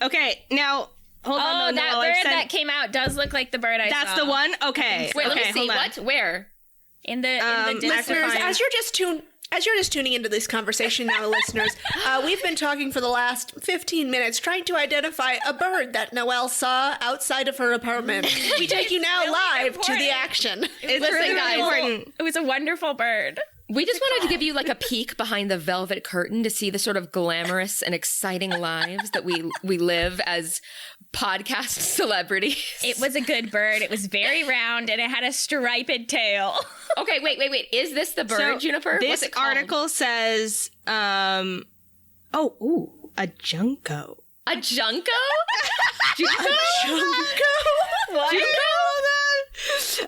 Okay, now, hold on. That bird that came out does look like the bird I saw. That's the one? Okay. Wait, let me see. Hold on. What? Where? In the Listeners, as you're just tuning into this conversation now, listeners, we've been talking for the last 15 minutes trying to identify a bird that Noelle saw outside of her apartment. We take you now live to the action. Listen, guys, it was a wonderful bird. we just wanted to give you like a peek behind the velvet curtain to see the sort of glamorous and exciting lives that we live as podcast celebrities. It was a good bird. It was very round and it had a striped tail. Okay, wait. Is this the bird, Juniper? This What's it called? article says, a junco. A junco? Junco? What? Junco?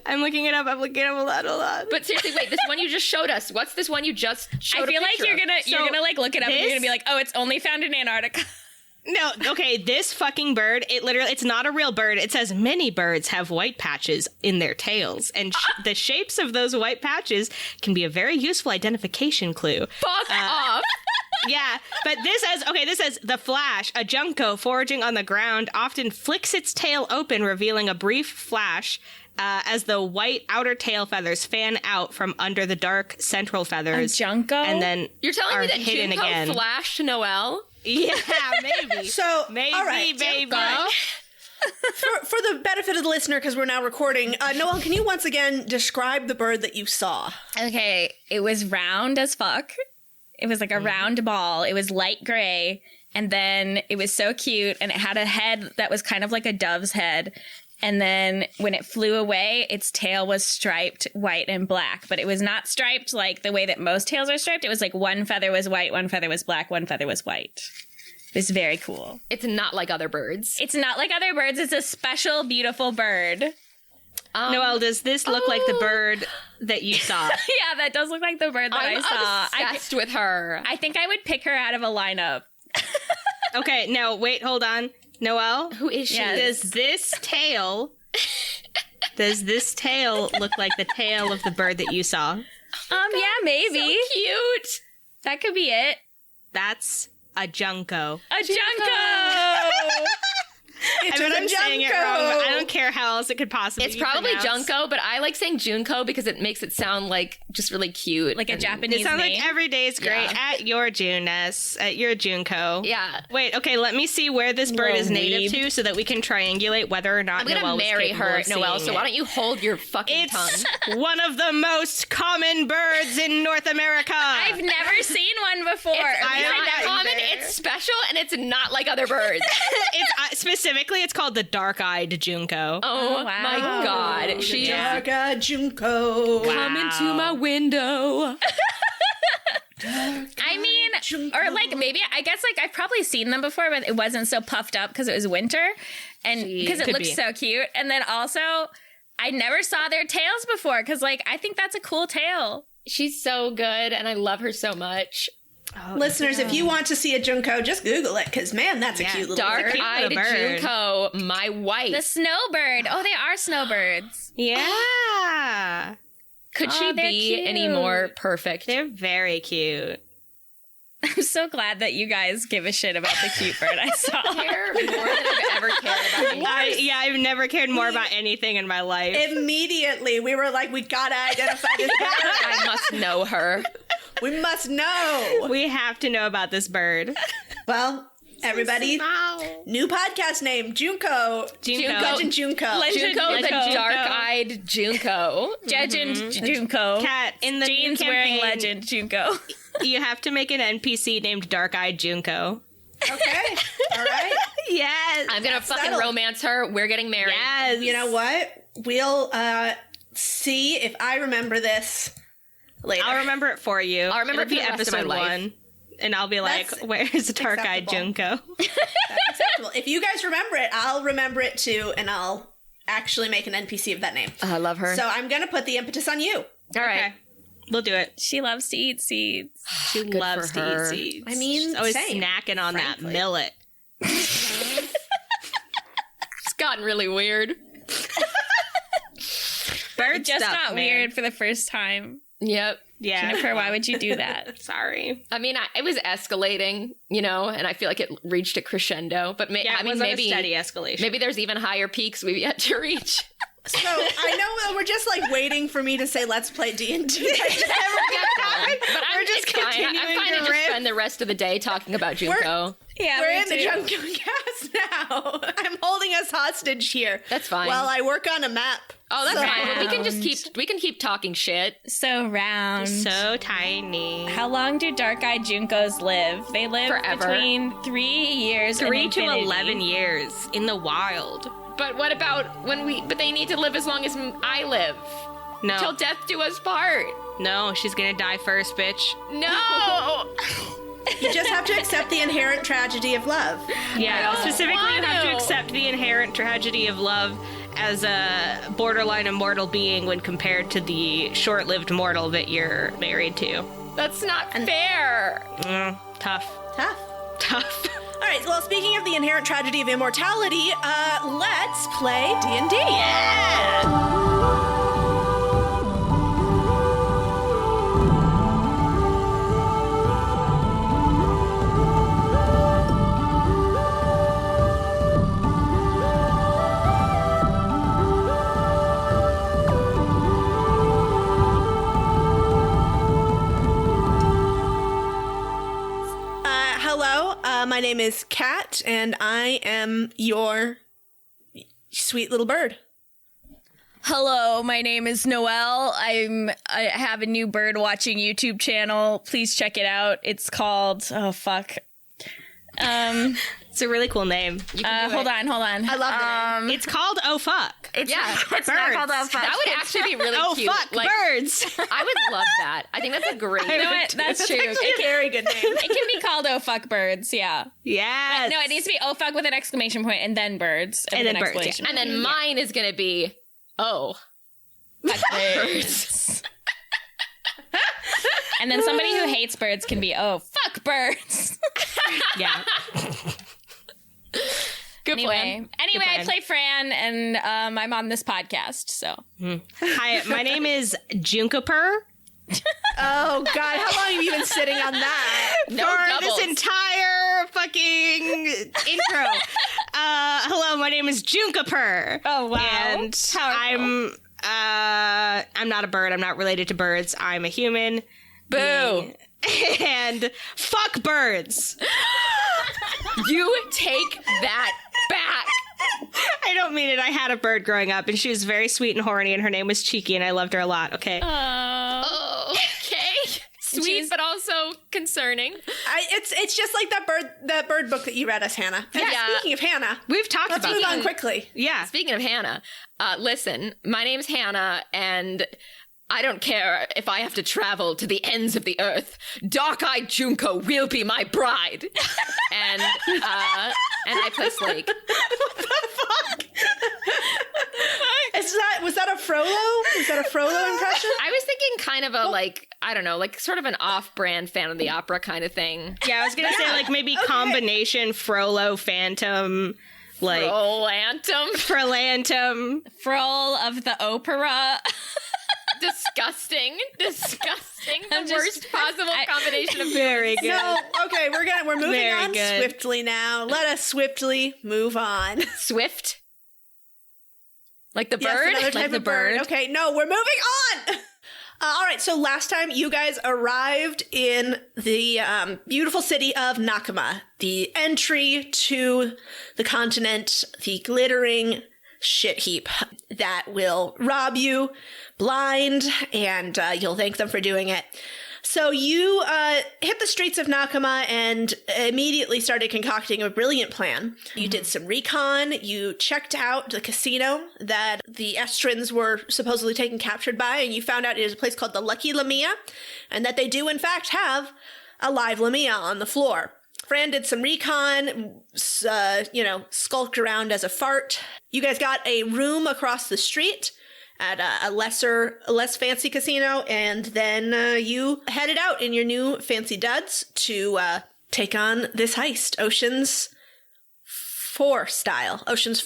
I'm looking it up. Hold on. But seriously, wait, this one you just showed us. What's this one you just showed I feel like you're gonna like look it up and you're gonna be like, oh, it's only found in Antarctica. No, okay, this fucking bird, it's not a real bird. It says many birds have white patches in their tails, and the shapes of those white patches can be a very useful identification clue. Fuck off. Yeah, but this says the flash, a junco foraging on the ground, often flicks its tail open, revealing a brief flash as the white outer tail feathers fan out from under the dark central feathers. A junco? And then You're telling me that hidden Junco again. flashed Noelle? Yeah, maybe. So, maybe, all right, baby. For the benefit of the listener, because we're now recording, Noelle, can you once again describe the bird that you saw? Okay, it was round as fuck. It was like a round ball. It was light gray. And then it was so cute. And it had a head that was kind of like a dove's head. And then when it flew away, its tail was striped white and black. But it was not striped like the way that most tails are striped. It was like one feather was white, one feather was black, one feather was white. It was very cool. It's not like other birds. It's not like other birds. It's a special, beautiful bird. Noelle, does this look like the bird that you saw? Yeah, that does look like the bird that I saw. I'm obsessed with her. I think I would pick her out of a lineup. Okay, now wait, hold on. Noelle, Who is she? Does this tail look like the tail of the bird that you saw? Yeah, maybe. So cute. That could be it. That's a junco. A junco! It's I bet a I'm saying it wrong, but I don't care how else it could possibly It's be probably pronounced. Junco, but I like saying Junco because it makes it sound like just really cute. Like a Japanese It sounds name. like every day is great Yeah. at your Juness, at your Junco. Yeah. Wait, okay, let me see where this bird is native to so that we can triangulate whether or not I'm gonna Noelle was marry capable her, of Noelle, seeing so it. why don't you hold your fucking It's tongue? one of the most common birds in North America. I've never seen one before. It's I not haven't common, either. it's special, and it's not like other birds. Specifically, it's called the dark-eyed junco. Oh wow. my god. She's Dark-eyed Junco. coming to my window. I mean, or like maybe, I guess like I've probably seen them before, but it wasn't so puffed up because it was winter and because it could looks be. so cute. And then also, I never saw their tails before because like I think that's a cool tail. She's so good, and I love her so much. Listeners, if you want to see a Junco, just Google it, because man, that's a cute little bird. Dark-eyed bird. Junco, my wife. The snowbird. Oh, they are snowbirds. Yeah. Could she they're be cute. any more perfect? They're very cute. I'm so glad that you guys give a shit about the cute bird I saw. Care more than I've ever cared about anything. I've never cared more about anything in my life. Immediately, we were like, we gotta identify this bird. I must know her. We must know. We have to know about this bird. Well, everybody, new podcast name, Junco. Legend Junco. Legend Junco, the Junco. dark-eyed Junco. Legend Junco. Kat, in the new Jeans wearing campaign, Legend Junco. you have to make an NPC named Dark-Eyed Junco. Okay, all right. Yes. I'm gonna fucking settled. romance her. We're getting married. Yes. You know what? We'll see if I remember this later. I'll remember it for you. I'll remember It'll it for the rest of my life. 1. And I'll be like, That's where's Dark-Eyed acceptable. Junco? That's acceptable. If you guys remember it, I'll remember it too, and I'll actually make an NPC of that name. I love her. So I'm gonna put the impetus on you. All right. Okay. We'll do it. She loves to eat seeds. She Good loves for to her. eat seeds. I mean, she's always same, snacking on frankly. that millet. It's gotten really weird. Bird Just stuff, not man. weird for the first time. Yep. Yeah. Jennifer, why would you do that? Sorry. I mean, it was escalating, and I feel like it reached a crescendo. But Yeah, it was maybe a steady escalation. maybe there's even higher peaks we've yet to reach. So I know we're just like waiting for me to say let's play D&D. But I'm just it's fine. I'm continuing fine to to just riff. spend the rest of the day talking about Junko. Yeah, We're me in the too. Junko cast now. I'm holding us hostage here. That's fine. While I work on a map. Oh, that's So- fine. Well, we can keep talking shit. So round. So tiny. How long do dark-eyed Junkos live? They live Forever. between 3 years 3 and to infinity. 11 years in the wild. But what about but they need to live as long as I live. Till No. death do us part. No, she's gonna die first, bitch. No! You just have to accept the inherent tragedy of love. Yeah, don't specifically you want have to to. accept the inherent tragedy of love as a borderline immortal being when compared to the short-lived mortal that you're married to. That's not fair. Tough. Tough. All right, well, speaking of the inherent tragedy of immortality, let's play D&D. Yeah! Hello, my name is Kat, and I am your sweet little bird. Hello, my name is Noelle. I have a new bird watching YouTube channel. Please check it out. It's called It's a really cool name. hold on. I love the name. It's called Oh Fuck. It's Yeah, it's not called birds. Fuck. That would actually be really Oh cute. fuck, Like, birds. I would love that. I think that's a great. You know what? That's true. Actually, a very good name. It can be called Oh Fuck Birds, yeah. Yes. No, it needs to be Oh Fuck with an exclamation point and then birds. And with then an birds, exclamation And then mine is gonna be point. Birds. And then somebody who hates birds can be Oh Fuck Birds. Yeah. good Anyway, Good I plan. play Fran, and I'm on this podcast. So Hi, my name is Junkoper. Oh, God, how long have you been sitting on that? No For doubles. this entire fucking intro. Hello, my name is Junkoper. Oh, wow. And I'm not a bird. I'm not related to birds. I'm a human. Boo. And fuck birds. You take that back. I don't mean it. I had a bird growing up, and she was very sweet and horny, and her name was Cheeky, and I loved her a lot. Okay. Oh, okay. Sweet, She's- but also concerning. It's just like that bird book that you read us, Hannah. And Yeah. speaking of Hannah, We've talked let's about move that. on quickly. Yeah. Speaking of Hannah, listen, my name's Hannah, and I don't care if I have to travel to the ends of the earth. Dark-eyed Junko will be my bride. And I play Slake. Was that a Frollo? Was that a Frollo impression? I was thinking kind of a, sort of an off-brand Fan of the Opera kind of thing. Yeah, I was gonna say like maybe combination Frollo Phantom, like Oh, Anthem. Frelantum. Frol of the opera. Disgusting. The I'm just- worst possible combination of Very good. No, okay, we're moving Very on good. swiftly now. Let us swiftly move on. Swift. Like the Yes, bird? another type Like the of bird. bird. Okay, no, we're moving on. All right, so last time you guys arrived in the beautiful city of Nakama, the entry to the continent, the glittering shit heap that will rob you blind, and you'll thank them for doing it. So you hit the streets of Nakama and immediately started concocting a brilliant plan. You did some recon. You checked out the casino that the Estrins were supposedly taken captured by, and you found out it is a place called the Lucky Lamia, and that they do in fact have a live Lamia on the floor. Fran did some recon, skulked around as a fart. You guys got a room across the street at a less fancy casino, and then you headed out in your new fancy duds to take on this heist, Ocean's 4 style. Ocean's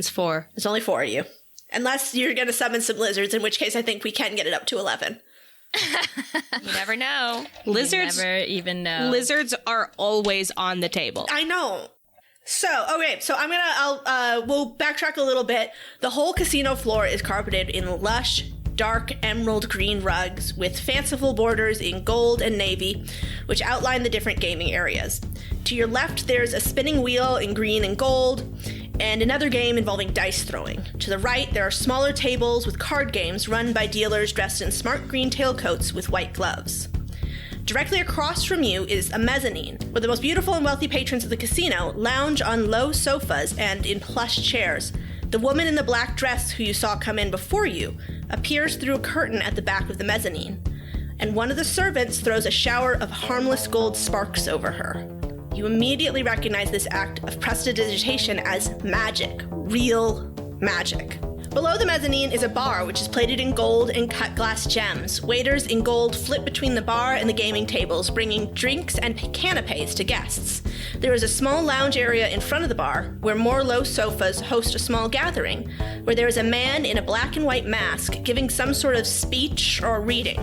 4. There's only 4 of you. Unless you're going to summon some lizards, in which case I think we can get it up to 11. You never know. Lizards, You never even know. lizards are always on the table. I know. So, okay, so we'll backtrack a little bit. The whole casino floor is carpeted in lush, dark emerald green rugs with fanciful borders in gold and navy, which outline the different gaming areas. To your left, there's a spinning wheel in green and gold, and another game involving dice throwing. To the right, there are smaller tables with card games run by dealers dressed in smart green tailcoats with white gloves. Directly across from you is a mezzanine, where the most beautiful and wealthy patrons of the casino lounge on low sofas and in plush chairs. The woman in the black dress who you saw come in before you appears through a curtain at the back of the mezzanine, and one of the servants throws a shower of harmless gold sparks over her. You immediately recognize this act of prestidigitation as magic, real magic. Below the mezzanine is a bar which is plated in gold and cut glass gems. Waiters in gold flit between the bar and the gaming tables, bringing drinks and canapes to guests. There is a small lounge area in front of the bar where more low sofas host a small gathering, where there is a man in a black and white mask giving some sort of speech or reading.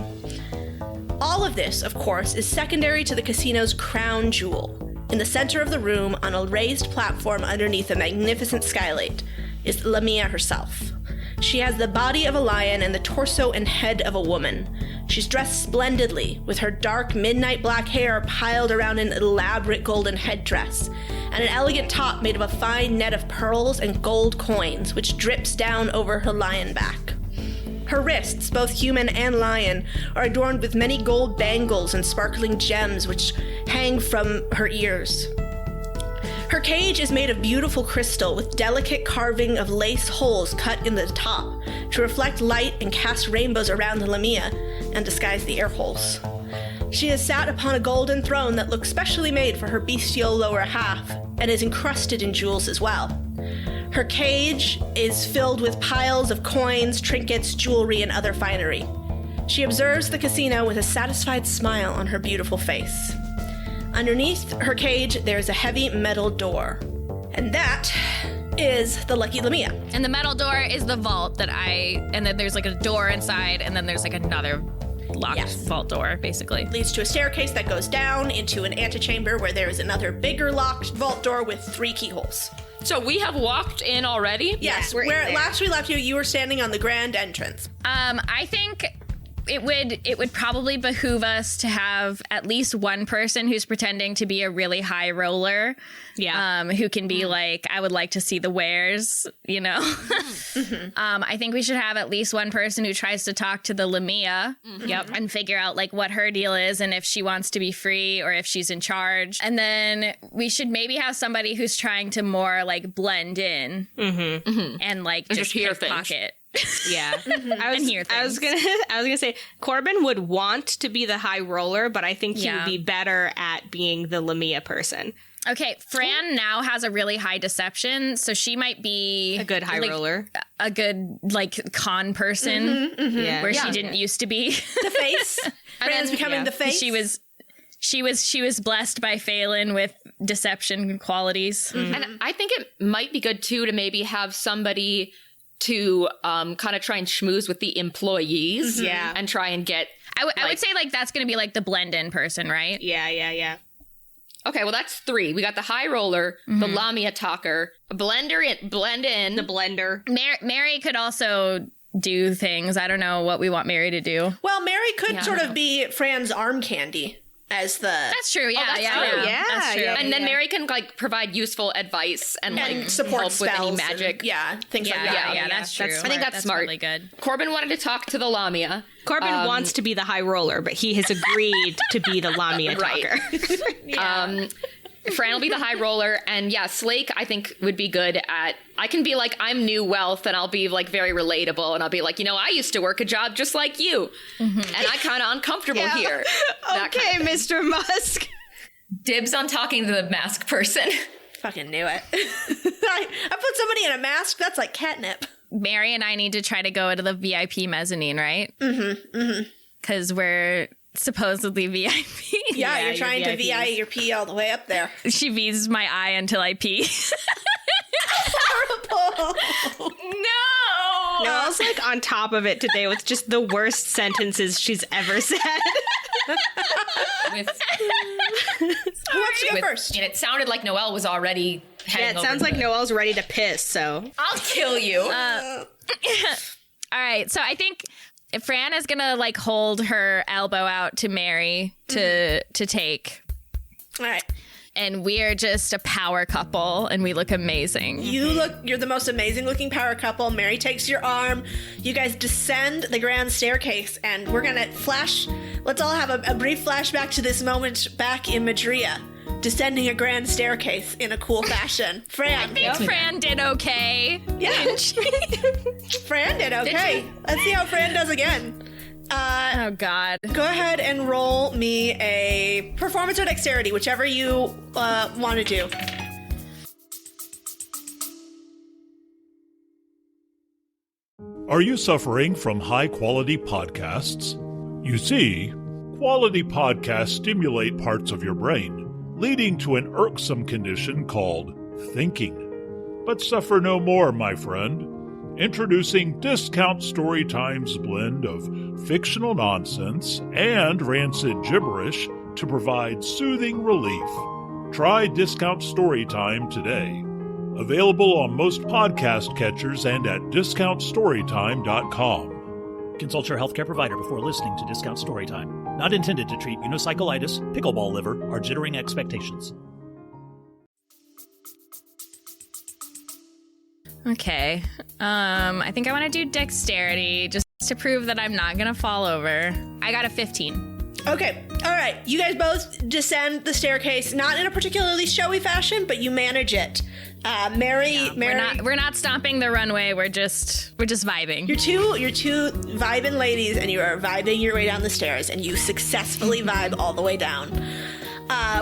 All of this, of course, is secondary to the casino's crown jewel. In the center of the room, on a raised platform underneath a magnificent skylight, is Lamia herself. She has the body of a lion and the torso and head of a woman. She's dressed splendidly, with her dark midnight black hair piled around an elaborate golden headdress, and an elegant top made of a fine net of pearls and gold coins, which drips down over her lion back. Her wrists, both human and lion, are adorned with many gold bangles and sparkling gems which hang from her ears. Her cage is made of beautiful crystal with delicate carving of lace holes cut in the top to reflect light and cast rainbows around the Lamia and disguise the air holes. She is sat upon a golden throne that looks specially made for her bestial lower half and is encrusted in jewels as well. Her cage is filled with piles of coins, trinkets, jewelry, and other finery. She observes the casino with a satisfied smile on her beautiful face. Underneath her cage, there's a heavy metal door. And that is the Lucky Lamia. And the metal door is the vault and then there's like a door inside, and then there's like another locked vault door, basically. Leads to a staircase that goes down into an antechamber where there is another bigger locked vault door with 3 keyholes. So we have walked in already? Yes, we're where in there. last we left you, you were standing on the grand entrance. I think it would probably behoove us to have at least one person who's pretending to be a really high roller. Yeah. Who can be like, I would like to see the wares, you know? I think we should have at least one person who tries to talk to the Lamia. Yep. And figure out like what her deal is and if she wants to be free or if she's in charge. And then we should maybe have somebody who's trying to more like blend in and like And just hear pickpocket. Yeah. hear I was gonna say Corbin would want to be the high roller, but I think he would be better at being the Lamia person. Okay, Fran now has a really high deception, so she might be A good high roller. a good like con person Yeah. where she didn't used to be. The face. Fran's becoming the face. She was blessed by Phelan with deception qualities. And I think it might be good too to maybe have somebody to kind of try and schmooze with the employees. Yeah. And try and get... I would say like that's going to be like the blend-in person, right? Yeah. Okay, well, that's 3. We got the high roller, the Lamia talker, blend in. The blender. Mary could also do things. I don't know what we want Mary to do. Well, Mary could sort of be Fran's arm candy as the... That's true. Yeah, that's yeah, true. yeah. That's true. Yeah. And then Mary can like provide useful advice and like support help with spells any magic. things like that. Yeah, that's true. I think that's smart. Really good. Corbin wanted to talk to the Lamia. Corbin wants to be the high roller, but he has agreed to be the Lamia Right. talker. Fran will be the high roller, and Slake I think would be good at. I can be like, I'm new wealth, and I'll be like very relatable, and I'll be like, I used to work a job just like you, and I'm kind of uncomfortable here. That Okay, kind of- Mr. Musk. Dibs on talking to the mask person. Fucking knew it. I put somebody in a mask. That's like catnip. Mary and I need to try to go to the VIP mezzanine, right? Because we're supposedly VIP. Yeah, you're you're trying to VIPs. VI your pee all the way up there. She beads my eye until I pee. No! Noelle's like on top of it today with just the worst sentences she's ever said. With, Who wants to go first? and it sounded like Noelle was already heading Yeah, it over sounds to like the- Noelle's ready to piss, so. I'll kill you. All right, so I think Fran is gonna like hold her elbow out to Mary to take, All right. and we're just a power couple, and we look amazing. You're the most amazing looking power couple. Mary takes your arm. You guys descend the grand staircase, and we're gonna let's all have a brief flashback to this moment back in Madria, descending a grand staircase in a cool fashion. Fran. I think Fran did okay. Yeah. Fran did okay. Let's see how Fran does again. Oh God. Go ahead and roll me a performance or dexterity, whichever you want to do. Are you suffering from high-quality podcasts? You see, quality podcasts stimulate parts of your brain, leading to an irksome condition called thinking. But suffer no more, my friend. Introducing Discount Storytime's blend of fictional nonsense and rancid gibberish to provide soothing relief. Try Discount Storytime today. Available on most podcast catchers and at discountstorytime.com. Consult your healthcare provider before listening to Discount Storytime. Not intended to treat unicyclitis, pickleball liver, or jittering expectations. Okay. I think I want to do dexterity just to prove that I'm not gonna fall over. I got a 15. Okay, all right. You guys both descend the staircase, not in a particularly showy fashion, but you manage it. Mary, We're not stomping the runway. We're just vibing. you're two vibing ladies, and you are vibing your way down the stairs, and you successfully vibe all the way down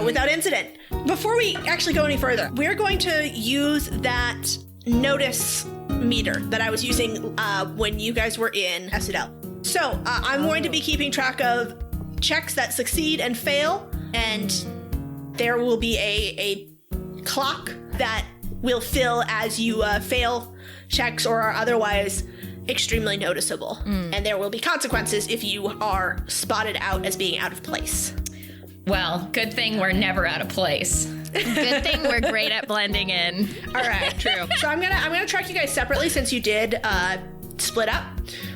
without incident. Before we actually go any further, we're going to use that notice meter that I was using when you guys were in Esudel. So I'm going to be keeping track of checks that succeed and fail, and there will be a clock that will fill as you fail checks or are otherwise extremely noticeable. And there will be consequences if you are spotted out as being out of place. Well, good thing we're never out of place. Good thing we're great at blending in. All right, true. So I'm gonna track you guys separately since you did split up.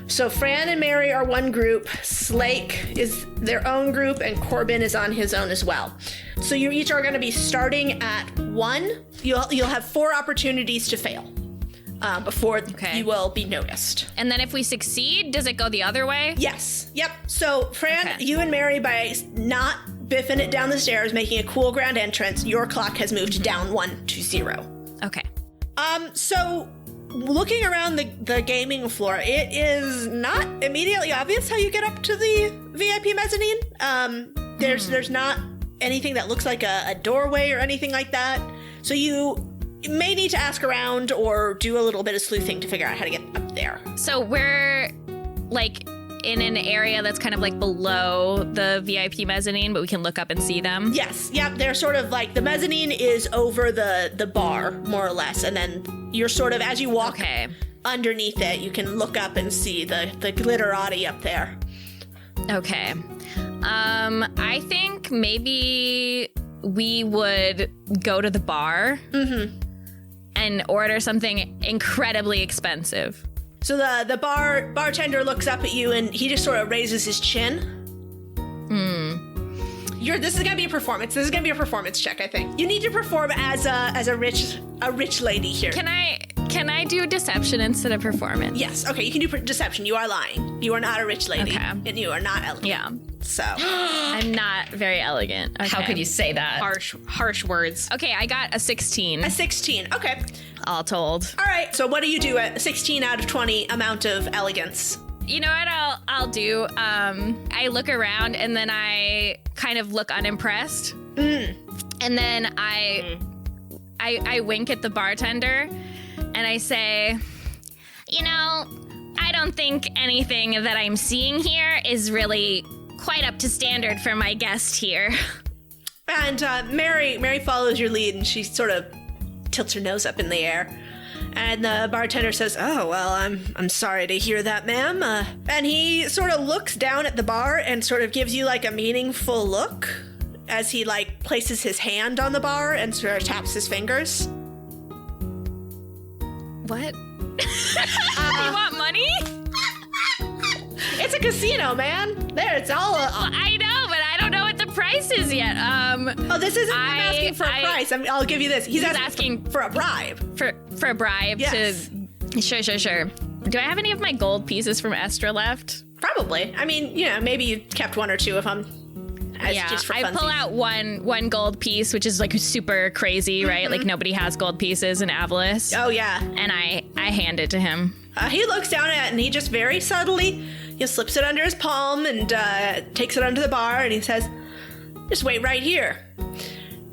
So Fran and Mary are one group. Slake is their own group, and Corbin is on his own as well. So you each are going to be starting at 1. You'll have 4 opportunities to fail before you will be noticed. And then if we succeed, does it go the other way? Yes. Yep. So Fran, Okay. you and Mary, by not biffing it down the stairs, making a cool grand entrance, your clock has moved down 1 to 0. Okay. So looking around the gaming floor, it is not immediately obvious how you get up to the VIP mezzanine. There's not anything that looks like a doorway or anything like that. So you may need to ask around or do a little bit of sleuthing to figure out how to get up there. So we're like in an area that's kind of like below the VIP mezzanine, but we can look up and see them. Yes, yep, they're sort of like the mezzanine is over the bar, more or less, and then you're sort of, as you walk underneath it, you can look up and see the glitterati up there. Okay. I think maybe we would go to the bar and order something incredibly expensive. So the bartender looks up at you and he just sort of raises his chin. This is gonna be a performance. This is gonna be a performance check, I think. You need to perform as a rich lady here. Can I do deception instead of performance? Yes. Okay. You can do deception. You are lying. You are not a rich lady, Okay. and you are not elegant. Yeah. So I'm not very elegant. Okay. How could you say that? Harsh words. Okay, I got a 16. a 16. Okay. All told. All right. So what do you do at 16 out of 20 amount of elegance? You know what I'll do? I look around and then I kind of look unimpressed. And then I wink at the bartender and I say, you know, I don't think anything that I'm seeing here is really quite up to standard for my guest here. And Mary follows your lead, and she sort of tilts her nose up in the air, And the bartender says, "Oh, well, I'm sorry to hear that, ma'am." And he sort of looks down at the bar and sort of gives you like a meaningful look as he like places his hand on the bar and sort of taps his fingers. What? You want money? It's a casino, man. There, it's all. I know, but I don't know what the price is yet. Oh, this isn't him asking for a price. I'll give you this. He's asking for a bribe. For a bribe. Yes. Sure. Do I have any of my gold pieces from Estra left? Probably. I mean, maybe you kept one or two of them. Just for I funsies. pull out one gold piece, which is like super crazy, right? Like nobody has gold pieces in Avalis. Oh yeah. And I hand it to him. He looks down at it and he just very subtly slips it under his palm and takes it under the bar and he says, "Just wait right here."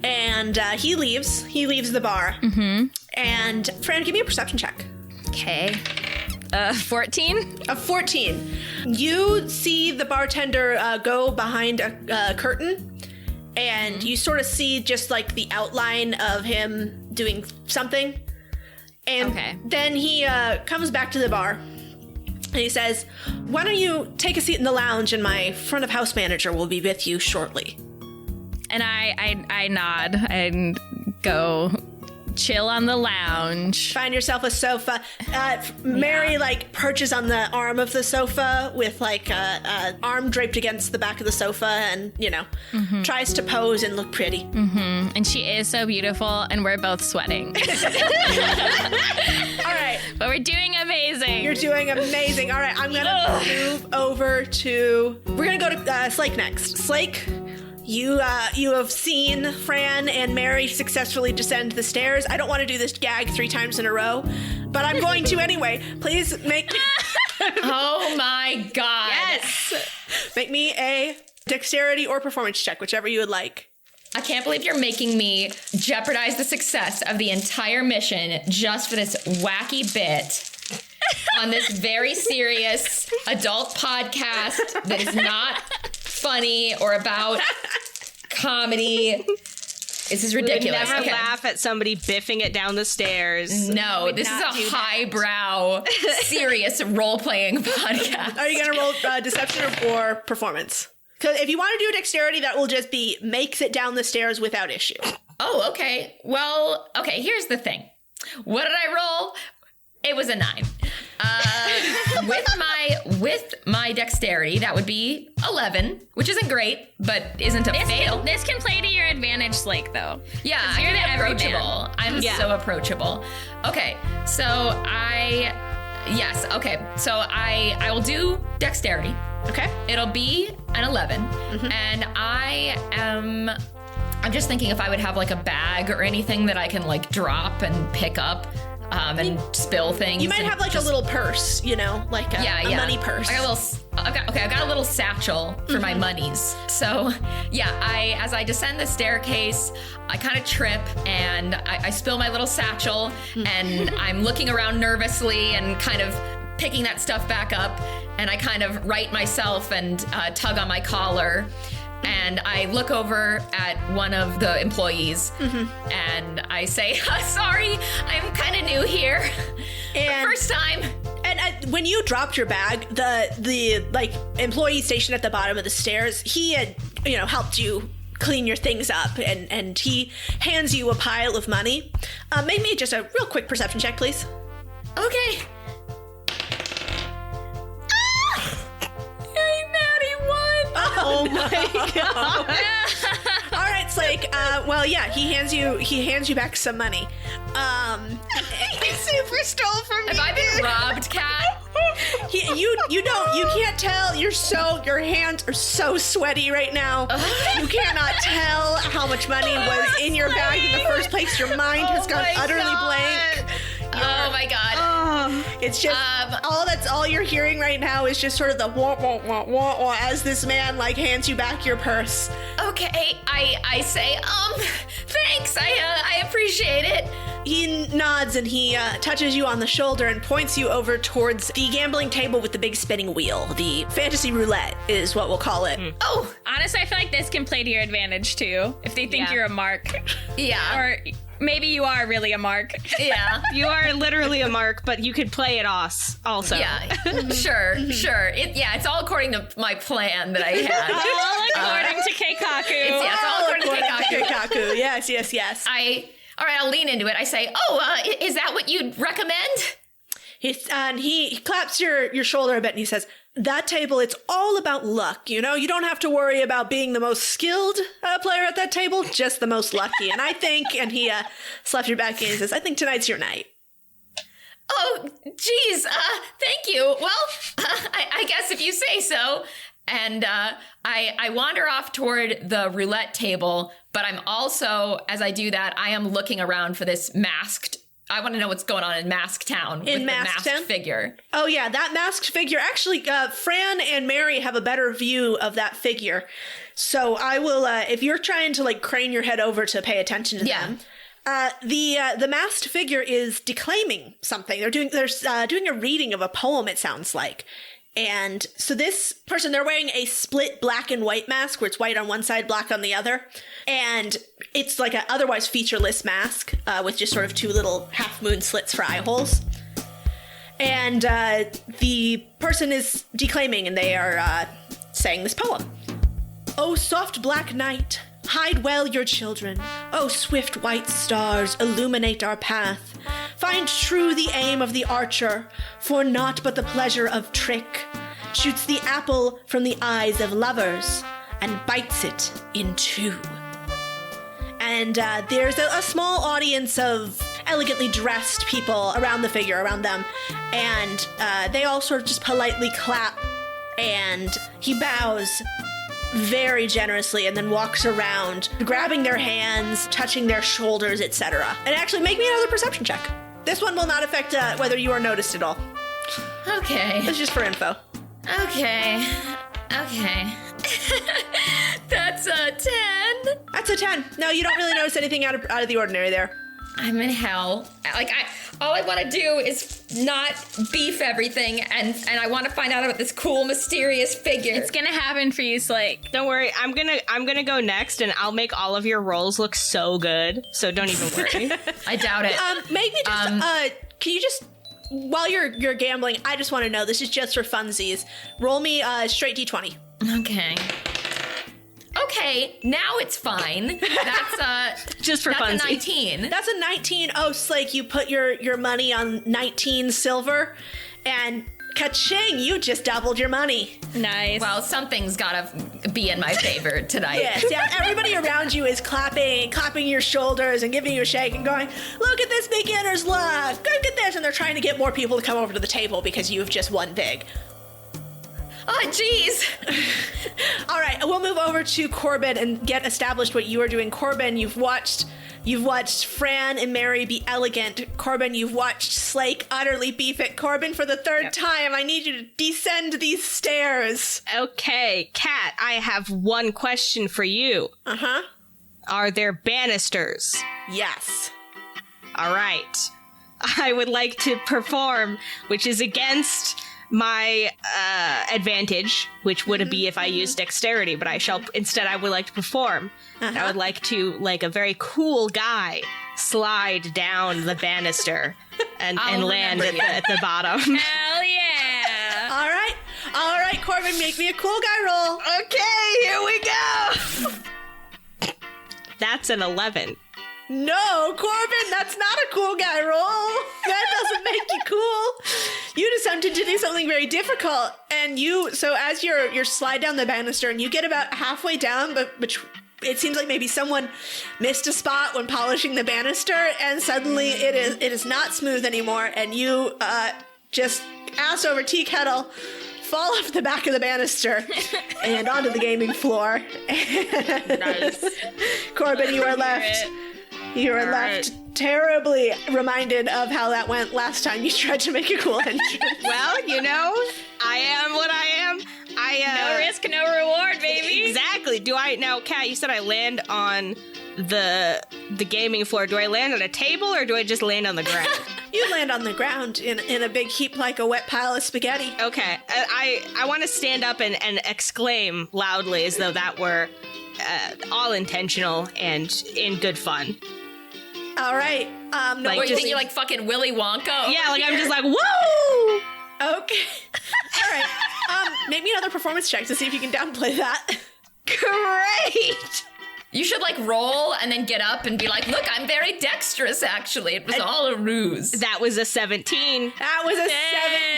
And he leaves. He leaves the bar. Mm-hmm. And Fran, give me a perception check. Okay. 14? A 14. You see the bartender go behind a curtain, and you sort of see just like the outline of him doing something. And then he comes back to the bar, and he says, "Why don't you take a seat in the lounge, and my front of house manager will be with you shortly." And I nod and go chill on the lounge. Find yourself a sofa. Mary perches on the arm of the sofa with a arm draped against the back of the sofa and tries to pose and look pretty. And she is so beautiful and we're both sweating. All right, but we're doing amazing. You're doing amazing. All right, I'm gonna move over to. We're gonna go to Slake next. Slake. You have seen Fran and Mary successfully descend the stairs. I don't want to do this gag 3 times in a row, but I'm going to anyway. Please make me... Oh my god. Yes! Make me a dexterity or performance check, whichever you would like. I can't believe you're making me jeopardize the success of the entire mission just for this wacky bit on this very serious adult podcast that is not funny or about comedy. This is ridiculous. Never laugh at somebody biffing it down the stairs. No, this is a highbrow, serious role-playing podcast. Are you going to roll deception or performance? Because if you want to do dexterity, that will just be makes it down the stairs without issue. Oh, okay. Well, okay, here's the thing. What did I roll? It was a 9. With my dexterity, that would be 11, which isn't great, but isn't a fail. This can play to your advantage, Slake, though. Yeah, you're the approachable. I'm so approachable. Okay, so I will do dexterity. Okay. It'll be an 11, and I'm just thinking if I would have like a bag or anything that I can like drop and pick up. And spill things. You might have like a little purse, a money purse. I've got a little satchel for my monies. So as I descend the staircase, I kind of trip and I spill my little satchel and I'm looking around nervously and kind of picking that stuff back up. And I kind of right myself and tug on my collar. And I look over at one of the employees and I say, "Sorry, I'm kind of new here. And first time." And when you dropped your bag, the employee stationed at the bottom of the stairs, he had helped you clean your things up, and he hands you a pile of money. Make me just a real quick perception check, please. Okay. Oh my god. All right, Slake. He hands you back some money. He super stole from me. Have I been robbed, Kat? You can't tell. Your hands are so sweaty right now. You cannot tell how much money was in your bag in the first place. Your mind has gone utterly blank. Oh my god. It's just all you're hearing right now is just sort of the wah wah wah wah wah as this man hands you back your purse. Okay, I say, thanks. I appreciate it. He nods and he touches you on the shoulder and points you over towards the gambling table with the big spinning wheel. The fantasy roulette is what we'll call it. Oh, honestly, I feel like this can play to your advantage too, if they think you're a mark. Yeah. Or maybe you are really a mark. Yeah. You are literally a mark, but you could play it also. Yeah, sure. It's all according to my plan that I had. All according to Keikaku. It's all according to Keikaku. Keikaku. Yes. All right, I'll lean into it. I say, is that what you'd recommend? He claps your shoulder a bit and he says, that table, it's all about luck, you know? You don't have to worry about being the most skilled player at that table, just the most lucky. And I think, and he slaps your back and he says, I think tonight's your night. Oh, geez, thank you. Well, I guess if you say so. And I wander off toward the roulette table, but I'm also, as I do that, I am looking around for this masked. I want to know what's going on in Mask Town with the masked figure. Oh, yeah, that masked figure. Actually, Fran and Mary have a better view of that figure. So I will, if you're trying to, like, crane your head over to pay attention to them, the masked figure is declaiming something. They're doing a reading of a poem, it sounds like. And so this person, they're wearing a split black and white mask where it's white on one side, black on the other. And it's like an otherwise featureless mask with just sort of two little half-moon slits for eye holes. And the person is declaiming and they are saying this poem. "O soft black night, hide well your children. O swift white stars, illuminate our path. Find true the aim of the archer, for naught but the pleasure of trick shoots the apple from the eyes of lovers and bites it in two." And there's a small audience of elegantly dressed people around the figure, around them, and they all sort of just politely clap, and he bows very generously and then walks around, grabbing their hands, touching their shoulders, etc. And actually, make me another perception check. This one will not affect whether you are noticed at all. Okay. It's just for info. Okay. That's a 10. That's a 10. No, you don't really notice anything out of the ordinary there. I'm in hell. All I want to do is not beef everything, and I want to find out about this cool, mysterious figure. It's gonna happen for you, Slake. Don't worry, I'm gonna go next, and I'll make all of your rolls look so good. So don't even worry. I doubt it. Maybe just can you just, while you're gambling, I just want to know, this is just for funsies. Roll me straight d20. Okay, now it's fine. That's just for that's funsies. a 19. That's a 19. Oh, Slake, you put your money on 19 silver, and ka-ching, you just doubled your money. Nice. Well, something's gotta be in my favor tonight. Yes, yeah. Everybody around you is clapping your shoulders and giving you a shake and going, look at this beginner's luck. Look at this. And they're trying to get more people to come over to the table because you've just won big. Oh, jeez. All right, we'll move over to Corbin and get established what you are doing. Corbin, you've watched Fran and Mary be elegant. Corbin, you've watched Slake utterly beef it. Corbin, for the third time, I need you to descend these stairs. Okay, Kat, I have one question for you. Uh-huh. Are there banisters? Yes. All right. I would like to perform, which is against my advantage, which would be if I used dexterity, but I would like to perform. Uh-huh. I would like to, like a very cool guy, slide down the banister and land at the bottom. Hell yeah. All right, Corbin, make me a cool guy roll. Okay, here we go. That's an 11. No, Corbin, that's not a cool guy roll. That doesn't make you cool. You attempted to do something very difficult, and so as you're slide down the banister, and you get about halfway down, but it seems like maybe someone missed a spot when polishing the banister, and suddenly it is not smooth anymore, and you just ass over tea kettle, fall off the back of the banister and onto the gaming floor. Nice. Corbin, you are left. You are left terribly reminded of how that went last time you tried to make a cool entrance. Well, you know, I am what I am. No risk, no reward, baby. Exactly. Now, Kat, you said I land on the gaming floor. Do I land on a table or do I just land on the ground? You land on the ground in a big heap like a wet pile of spaghetti. Okay. I want to stand up and exclaim loudly as though that were all intentional and in good fun. All right. No, Like, What, you just- think you're like fucking Willy Wonka? Yeah, like I'm just like, whoa! okay. All right. Make me another performance check to see if you can downplay that. Great! You should like roll and then get up and be like, look, I'm very dexterous actually. It was all a ruse. That was a 17. That was a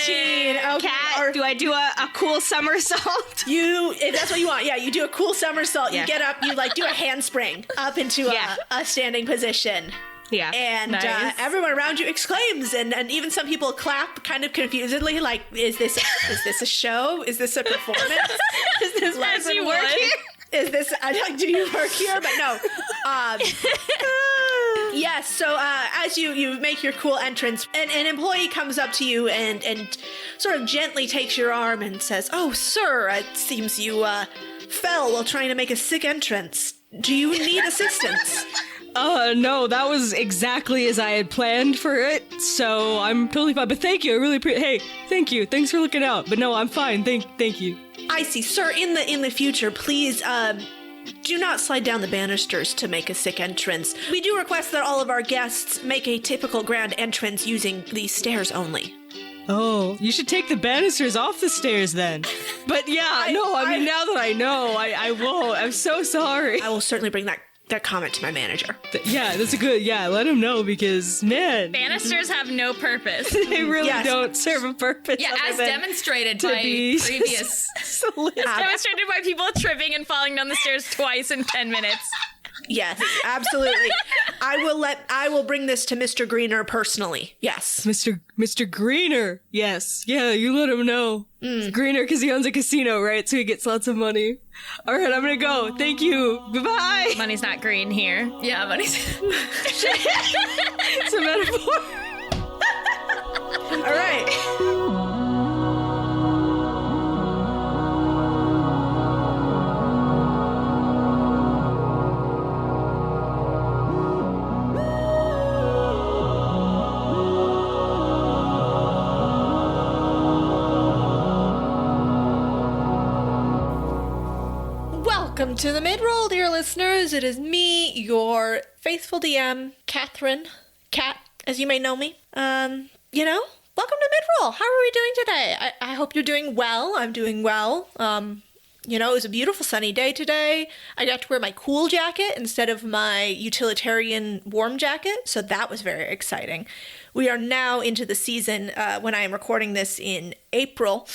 17. Okay. Cat, do I do a cool somersault? If that's what you want, yeah, you do a cool somersault. Yeah. You get up, you like do a handspring up into Yeah. a standing position. Yeah. And Nice. everyone around you exclaims, and even some people clap kind of confusedly, like, is this a show? Is this a performance? Is this Does he work here? Is this, do you work here? But no. Yes, so as you make your cool entrance, an employee comes up to you and sort of gently takes your arm and says, "Oh, sir, it seems you fell while trying to make a sick entrance. Do you need assistance?" No, that was exactly as I had planned for it, so I'm totally fine. But thank you, I really hey, thank you. Thanks for looking out. But no, I'm fine. Thank you. I see, sir. In the future, please do not slide down the banisters to make a sick entrance. We do request that all of our guests make a typical grand entrance using these stairs only. Oh, you should take the banisters off the stairs then. But yeah, I mean, now that I know, I won't. I'm so sorry. I will certainly bring that comment to my manager. Yeah, that's a good, let him know because, man, Banisters have no purpose. they really Yes. don't serve a purpose. Yeah, other as than demonstrated to by be previous. Demonstrated by people tripping and falling down the stairs twice in 10 minutes. Yes, absolutely. I will bring this to Mr. Greener personally. Yes. Mr. Greener. Yes. Yeah, you let him know. It's Greener because he owns a casino, right? So he gets lots of money. All right, I'm going to go. Thank you. Goodbye. Money's not green here. Yeah, but It's a metaphor. All right. Welcome to the mid-roll, dear listeners. It is me, your faithful DM, Catherine. Cat, as you may know me. Welcome to mid-roll. How are we doing today? I hope you're doing well. I'm doing well. It was a beautiful sunny day today. I got to wear my cool jacket instead of my utilitarian warm jacket, so that was very exciting. We are now into the season, when I am recording this in April.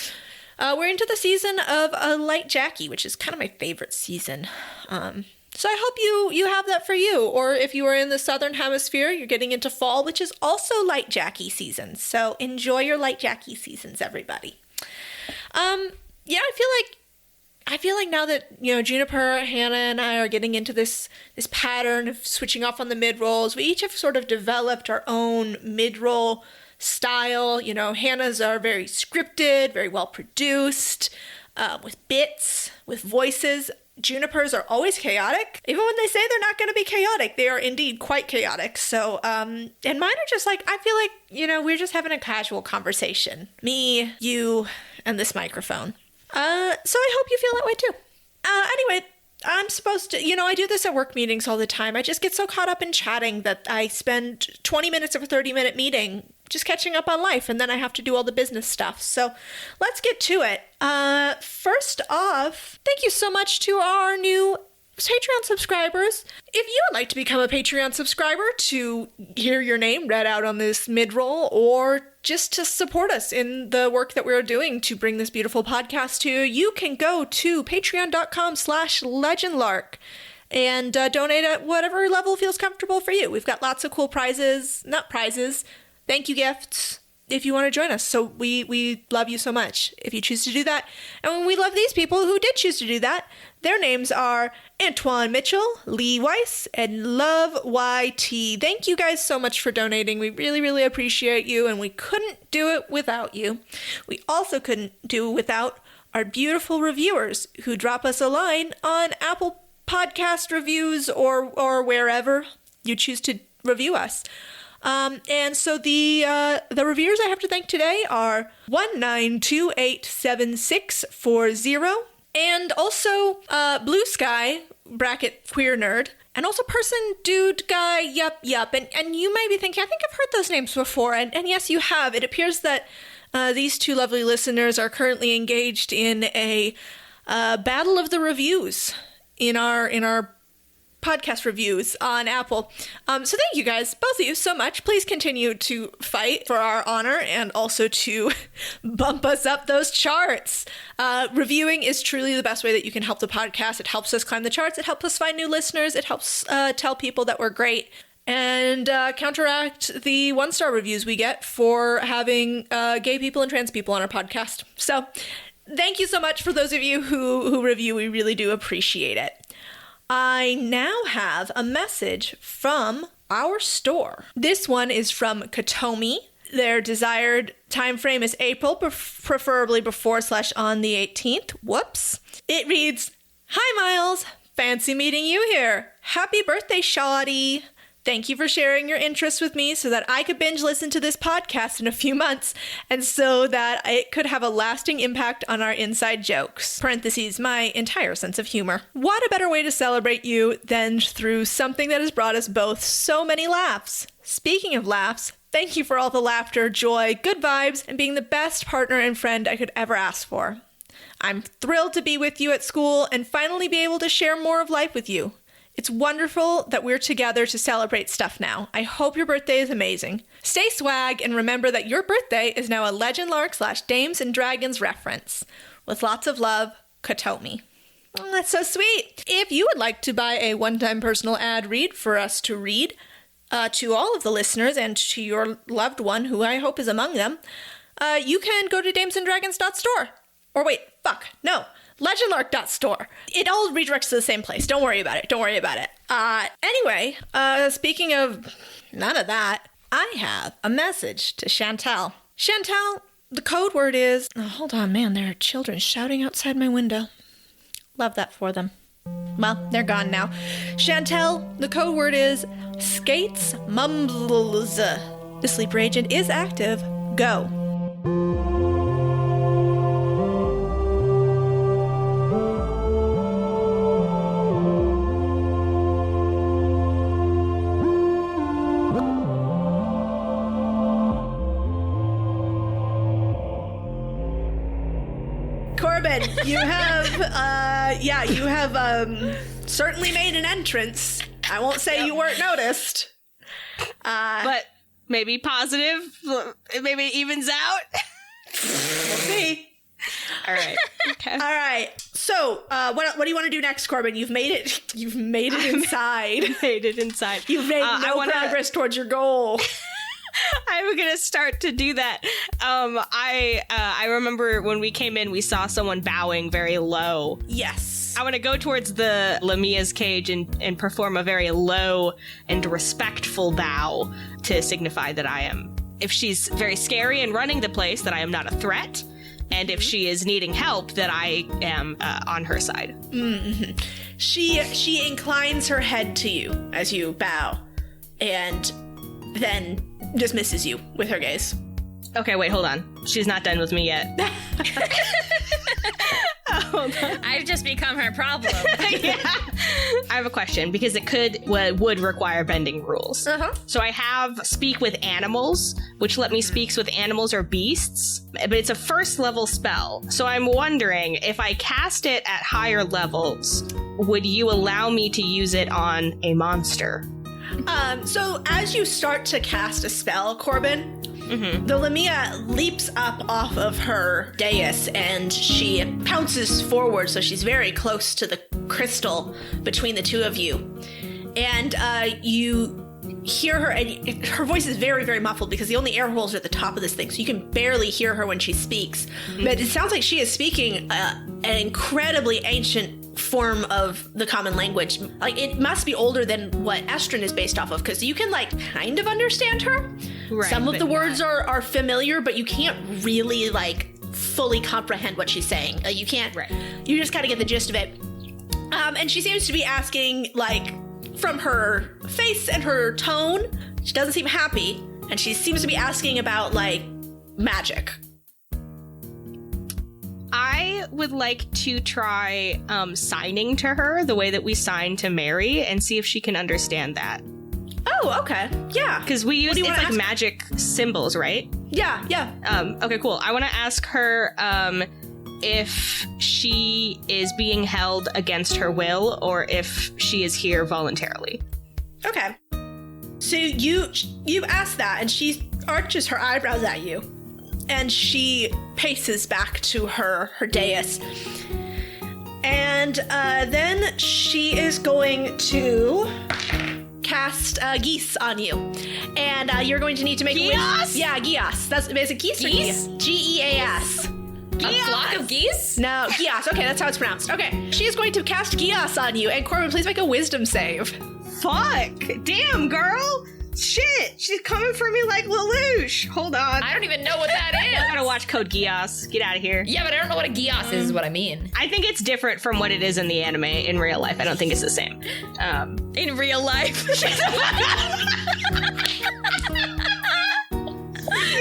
We're into the season of a light Jackie, which is kind of my favorite season. So I hope you have that for you. Or if you are in the Southern Hemisphere, you're getting into fall, which is also light Jackie season. So enjoy your light Jackie seasons, everybody. I feel like now that, Juniper, Hannah, and I are getting into this pattern of switching off on the mid-rolls, we each have sort of developed our own mid-roll style. Hannah's are very scripted, very well produced, with bits, with voices. Juniper's are always chaotic. Even when they say they're not going to be chaotic, they are indeed quite chaotic. So, and mine are just like, I feel like, we're just having a casual conversation. Me, you, and this microphone. So I hope you feel that way too. Anyway, I'm supposed to, I do this at work meetings all the time. I just get so caught up in chatting that I spend 20 minutes of a 30-minute meeting just catching up on life, and then I have to do all the business stuff. So let's get to it. First off, thank you so much to our new Patreon subscribers. If you would like to become a Patreon subscriber to hear your name read out on this mid-roll, or just to support us in the work that we're doing to bring this beautiful podcast to you, you can go to patreon.com/legendlark and donate at whatever level feels comfortable for you. We've got lots of cool thank you gifts if you want to join us. So we love you so much if you choose to do that. And we love these people who did choose to do that. Their names are Antoine Mitchell, Lee Weiss, and Love YT. Thank you guys so much for donating. We really, really appreciate you, and we couldn't do it without you. We also couldn't do it without our beautiful reviewers who drop us a line on Apple Podcast reviews or wherever you choose to review us. And so the reviewers I have to thank today are 19287640, and also Blue Sky (queer nerd) and also person, dude, guy, yup. And you might be thinking, I think I've heard those names before. And yes, you have. It appears that these two lovely listeners are currently engaged in a battle of the reviews in our podcast reviews on Apple. So thank you guys, both of you, so much. Please continue to fight for our honor and also to bump us up those charts. Reviewing is truly the best way that you can help the podcast. It helps us climb the charts. It helps us find new listeners. It helps tell people that we're great and counteract the 1-star reviews we get for having gay people and trans people on our podcast. So thank you so much for those of you who review. We really do appreciate it. I now have a message from our store. This one is from Katomi. Their desired time frame is April, preferably before/on the 18th. Whoops. It reads, "Hi, Miles. Fancy meeting you here. Happy birthday, Shawty. Thank you for sharing your interests with me so that I could binge listen to this podcast in a few months and so that it could have a lasting impact on our inside jokes. Parentheses, my entire sense of humor. What a better way to celebrate you than through something that has brought us both so many laughs. Speaking of laughs, thank you for all the laughter, joy, good vibes, and being the best partner and friend I could ever ask for. I'm thrilled to be with you at school and finally be able to share more of life with you. It's wonderful that we're together to celebrate stuff now. I hope your birthday is amazing. Stay swag and remember that your birthday is now a Legend Lark / Dames and Dragons reference. With lots of love, Katomi." Oh, that's so sweet. If you would like to buy a one-time personal ad read for us to read to all of the listeners and to your loved one, who I hope is among them, you can go to damesanddragons.store. Or wait, no. Legendlark.store. It all redirects to the same place. Don't worry about it. Anyway, speaking of none of that, I have a message to Chantel. Chantel, the code word is... Oh, hold on, man. There are children shouting outside my window. Love that for them. Well, they're gone now. Chantel, the code word is skates mumbles. The sleeper agent is active. Go. Corbin, you have certainly made an entrance. I won't say you weren't noticed. But maybe positive, maybe it evens out. We'll see. All right. Okay. All right. So, what do you want to do next, Corbin? You've made it inside. Made it inside. You've made progress towards your goal. I'm gonna start to do that. I remember when we came in, we saw someone bowing very low. Yes. I want to go towards the Lamia's cage and perform a very low and respectful bow to signify that I am, if she's very scary and running the place, that I am not a threat. And if she is needing help, that I am on her side. Mm-hmm. She inclines her head to you as you bow, and then dismisses you with her gaze. Okay, wait, hold on. She's not done with me yet. Hold on. I've just become her problem. Yeah. I have a question, because it would require bending rules. Uh-huh. So I have speak with animals, which let me speak with animals or beasts, but it's a first level spell. So I'm wondering, if I cast it at higher levels, would you allow me to use it on a monster? So as you start to cast a spell, Corbin, the Lamia leaps up off of her dais and she pounces forward, so she's very close to the crystal between the two of you. And you hear her, and her voice is very, very muffled because the only air holes are at the top of this thing, so you can barely hear her when she speaks. But it sounds like she is speaking an incredibly ancient form of the common language. Like, it must be older than what Estrin is based off of, because you can kind of understand her. Right, some of the words are familiar, but you can't really fully comprehend what she's saying. You can't. Right. You just gotta get the gist of it. And she seems to be asking, from her face and her tone, she doesn't seem happy, and she seems to be asking about magic. I I would like to try signing to her the way that we sign to Mary and see if she can understand that. Oh, okay. Yeah. Because we use, it's like magic symbols, right? Yeah, yeah. Okay, cool. I want to ask her if she is being held against her will or if she is here voluntarily. Okay. So you ask that, and she arches her eyebrows at you, and she paces back to her dais. And then she is going to cast geese on you, and you're going to need to make Geas? Geas. That's basically geese. Geese? Geas. A flock of geese? No, geas. Okay, that's how it's pronounced. Okay, she is going to cast geas on you, and Corbin, please make a wisdom save. Fuck! Damn, girl! Shit! She's coming for me like Lelouch! Hold on. I don't even know what that I is. gotta watch Code Geass. Get out of here. Yeah, but I don't know what a geas is what I mean. I think it's different from what it is in the anime in real life. I don't think it's the same. In real life. You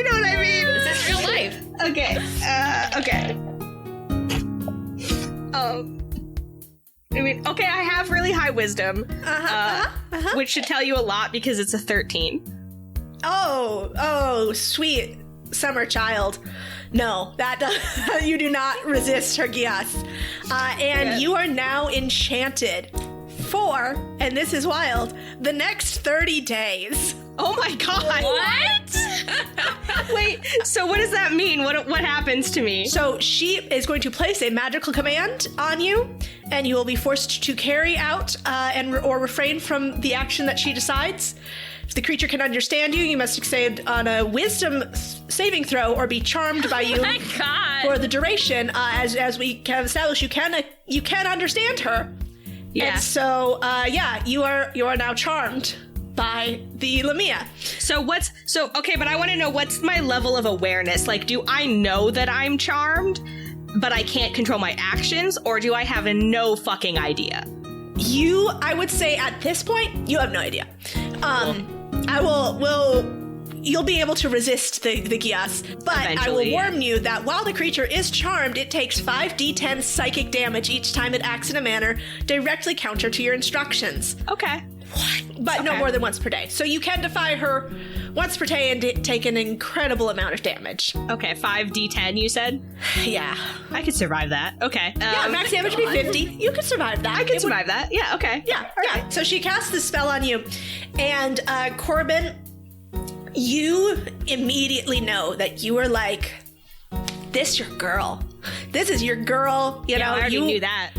know what I mean? This is real life. Okay. Okay. I mean, okay, I have really high wisdom, which should tell you a lot because it's a 13. Oh, sweet summer child. No, you do not resist her geas. And you are now enchanted for, and this is wild, the next 30 days. Oh my god! What? Wait, so what does that mean? What happens to me? So she is going to place a magical command on you, and you will be forced to carry out or refrain from the action that she decides. If the creature can understand you, you must succeed on a wisdom saving throw or be charmed by you Oh my god. for the duration. As we have established, you can understand her. Yeah. And so, you are now charmed by the Lamia. Okay, but I want to know what's my level of awareness? Like, do I know that I'm charmed, but I can't control my actions, or do I have no fucking idea? I would say at this point, you have no idea. You'll be able to resist the Gias, but I will warn you that while the creature is charmed, it takes 5d10 psychic damage each time it acts in a manner directly counter to your instructions. Okay. But no more than once per day. So you can defy her once per day and take an incredible amount of damage. Okay, 5d10 you said? Yeah. I could survive that. Okay. Yeah, max damage would be 50. You could survive that. I could survive that. Yeah, okay. Yeah, yeah. So she casts the spell on you, and Corbin, you immediately know that you are like, this your girl. This is your girl. You know, I already knew that.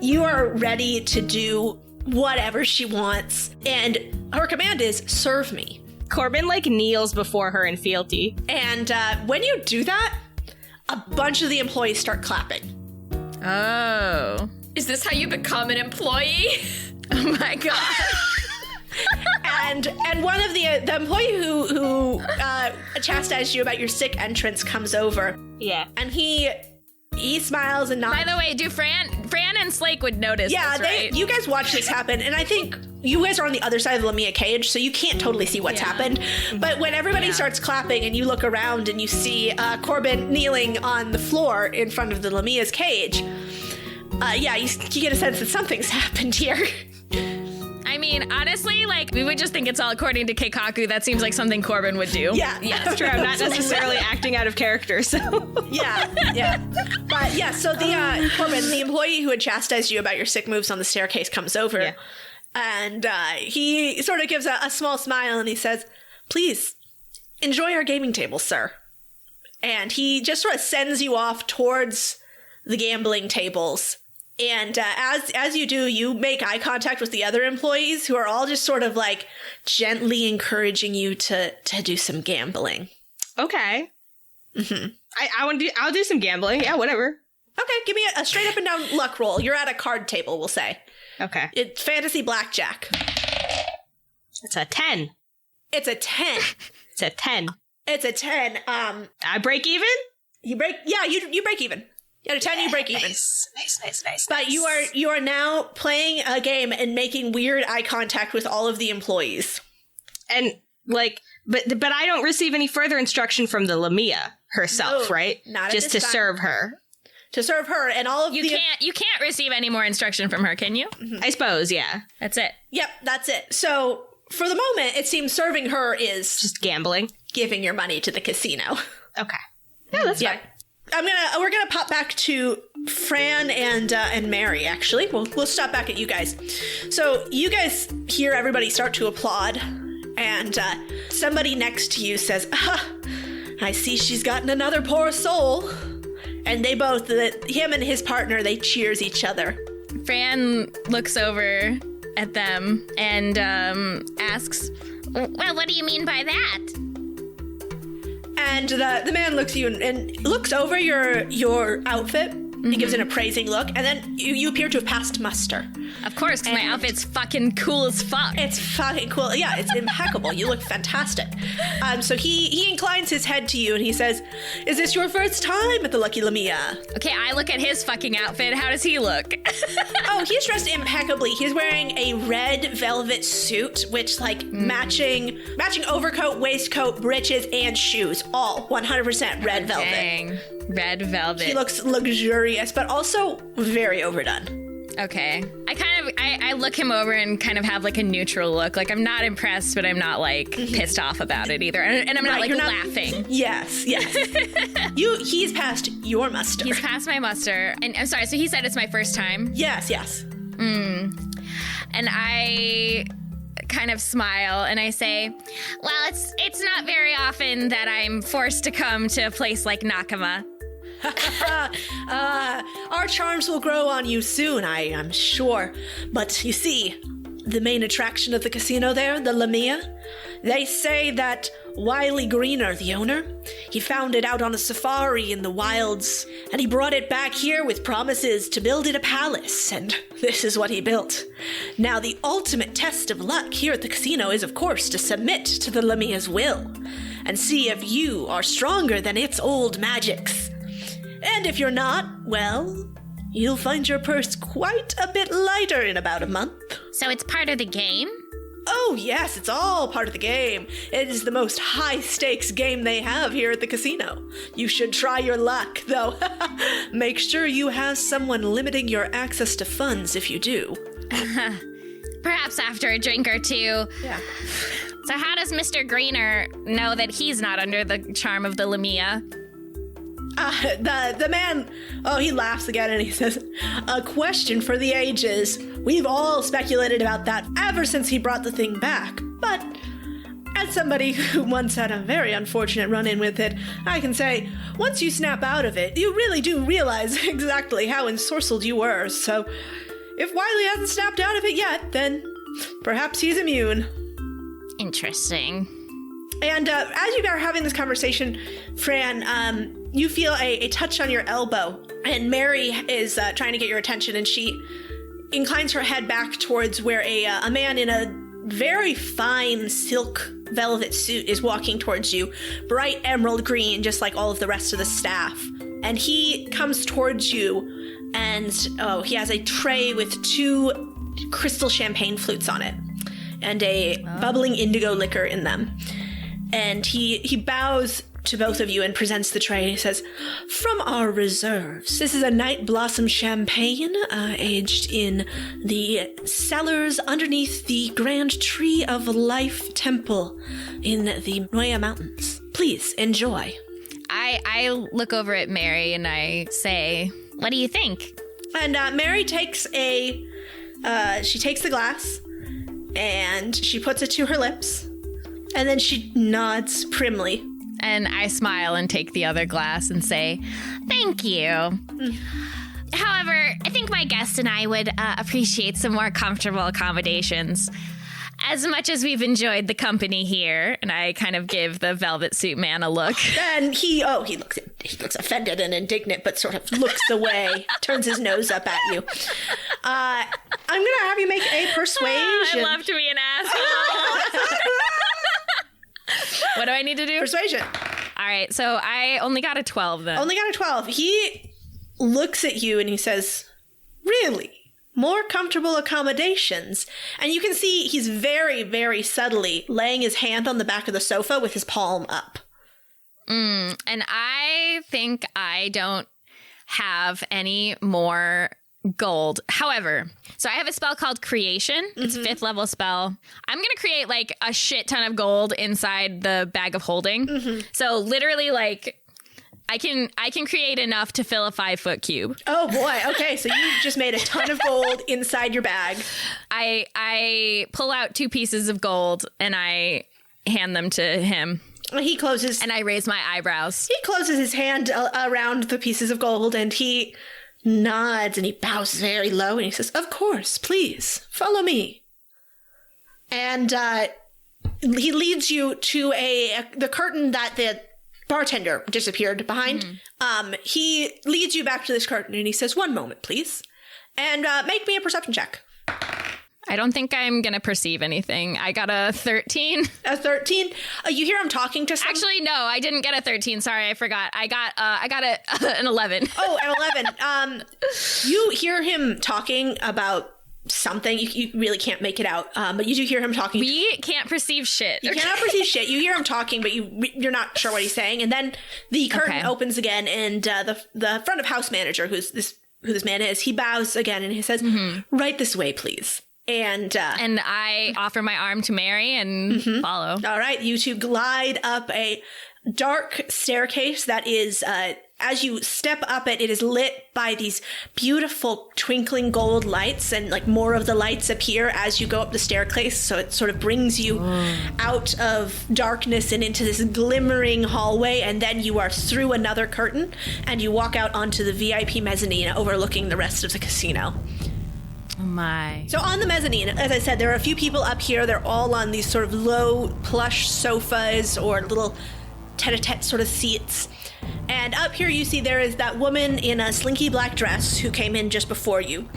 you are ready to do whatever she wants, and her command is serve me. Corbin kneels before her in fealty. And when you do that, a bunch of the employees start clapping. Oh. Is this how you become an employee? Oh my god. And one of the employee who chastised you about your sick entrance comes over. Yeah. And he smiles and nods. By the way, do Fran and Slake would notice Yeah, this, right? you guys watch this happen, and I think you guys are on the other side of the Lamia cage, so you can't totally see what's happened. But when everybody starts clapping and you look around and you see Corbin kneeling on the floor in front of the Lamia's cage, you get a sense that something's happened here. I mean, honestly, we would just think it's all according to Keikaku. That seems like something Corbin would do. Yeah. It's true. I'm not necessarily acting out of character, so. Yeah. But yeah, so the Corbin, the employee who had chastised you about your sick moves on the staircase, comes over, and he sort of gives a small smile, and he says, "Please enjoy our gaming table, sir." And he just sort of sends you off towards the gambling tables. And as you do, you make eye contact with the other employees who are all just sort of gently encouraging you to do some gambling. Okay. Mm-hmm. I'll do some gambling. Yeah, whatever. Okay, give me a straight up and down luck roll. You're at a card table, we'll say. Okay. It's fantasy blackjack. It's a 10. It's a 10. It's a 10. It's a 10. I break even? You break even. At a 10, you break even. Nice. But you are now playing a game and making weird eye contact with all of the employees. And but I don't receive any further instruction from the Lamia herself, No, right? not at just this to time. serve her. to serve her and all of You can't receive any more instruction from her, can you? I suppose, yeah. That's it. Yep, that's it. So for the moment, it seems serving her is Just gambling. giving your money to the casino. Okay. Yeah, that's fine. We're gonna pop back to Fran and Mary. Actually, we'll stop back at you guys. So you guys hear everybody start to applaud, and somebody next to you says, "I see she's gotten another poor soul." And they both, him and his partner, they cheers each other. Fran looks over at them and asks, "Well, what do you mean by that?" And the man looks at you and looks over your outfit. He gives it an appraising look, and then you appear to have passed muster. Of course, 'cause my outfit's fucking cool as fuck. It's fucking cool. Yeah, it's impeccable. You look fantastic. So he inclines his head to you and he says, "Is this your first time at the Lucky Lamia?" Okay, I look at his fucking outfit. How does he look? Oh, he's dressed impeccably. He's wearing a red velvet suit, which matching overcoat, waistcoat, breeches, and shoes. All 100% red velvet. Dang. Red velvet. He looks luxurious, but also very overdone. Okay. I look him over and kind of have like a neutral look. Like I'm not impressed, but I'm not like pissed off about it either. And I'm not like laughing. Yes. He's passed your muster. He's passed my muster. And I'm sorry, so he said it's my first time? Yes. And I kind of smile and I say, "Well, it's not very often that I'm forced to come to a place like Nakama." Our charms will grow on you soon, I'm sure. But you see, the main attraction of the casino there, the Lamia, they say that Wiley Greener, the owner, he found it out on a safari in the wilds, and he brought it back here with promises to build it a palace, and this is what he built. Now, the ultimate test of luck here at the casino is, of course, to submit to the Lamia's will, and see if you are stronger than its old magics. And if you're not, well, you'll find your purse quite a bit lighter in about a month. So it's part of the game? Oh, yes, it's all part of the game. It is the most high-stakes game they have here at the casino. You should try your luck, though. Make sure you have someone limiting your access to funds if you do. Perhaps after a drink or two. Yeah. So how does Mr. Greener know that he's not under the charm of the Lamia? The man, he laughs again and he says, "A question for the ages. We've all speculated about that ever since he brought the thing back. But as somebody who once had a very unfortunate run-in with it, I can say, once you snap out of it, you really do realize exactly how ensorcelled you were. So if Wiley hasn't snapped out of it yet, then perhaps he's immune." Interesting. And as you are having this conversation, Fran, you feel a touch on your elbow, and Mary is trying to get your attention, and she inclines her head back towards where a man in a very fine silk velvet suit is walking towards you, bright emerald green, just like all of the rest of the staff. And he comes towards you, and he has a tray with 2 crystal champagne flutes on it, and a bubbling indigo liquor in them. And he bows to both of you and presents the tray. He says, "From our reserves, this is a night blossom champagne aged in the cellars underneath the Grand Tree of Life Temple in the Nuea Mountains. Please enjoy." I look over at Mary and I say, "What do you think?" And Mary takes she takes the glass and she puts it to her lips, and then she nods primly. And I smile and take the other glass and say, "Thank you." However, I think my guest and I would appreciate some more comfortable accommodations. As much as we've enjoyed the company here, and I kind of give the velvet suit man a look. And he looks offended and indignant, but sort of looks away, turns his nose up at you. I'm gonna have you make a persuasion. I love to be an asshole. What do I need to do? Persuasion. All right, so I only got a 12 then. Only got a 12. He looks at you and he says, "Really? More comfortable accommodations?" And you can see he's very, very subtly laying his hand on the back of the sofa with his palm up. And I think I don't have any more gold. However, so I have a spell called Creation. It's a 5th level spell. I'm going to create like a shit ton of gold inside the bag of holding. So literally like I can create enough to fill a 5-foot cube. Oh boy. Okay. So you just made a ton of gold inside your bag. I pull out 2 pieces of gold and I hand them to him. He closes And I raise my eyebrows. He closes his hand around the pieces of gold and he nods and he bows very low and he says, "Of course, please, follow me." And he leads you to the curtain that the bartender disappeared behind. He leads you back to this curtain and he says, "One moment, please. And make me a perception check." I don't think I'm going to perceive anything. I got a 13. A 13? You hear him talking to Actually, no, I didn't get a 13. Sorry, I forgot. I got an 11. Oh, an 11. You hear him talking about something. You really can't make it out, but you do hear him talking. We can't perceive shit. You cannot perceive shit. You hear him talking, but you're not sure what he's saying. And then the curtain opens again, and the front of house manager, who this man is, he bows again and he says, "Right this way, please." And I offer my arm to Mary and follow. All right, you two glide up a dark staircase that is, as you step up it, it is lit by these beautiful twinkling gold lights, and like more of the lights appear as you go up the staircase. So it sort of brings you out of darkness and into this glimmering hallway, and then you are through another curtain and you walk out onto the VIP mezzanine overlooking the rest of the casino. Oh my. So on the mezzanine, as I said, there are a few people up here. They're all on these sort of low plush sofas or little tete-a-tete sort of seats. And up here you see there is that woman in a slinky black dress who came in just before you.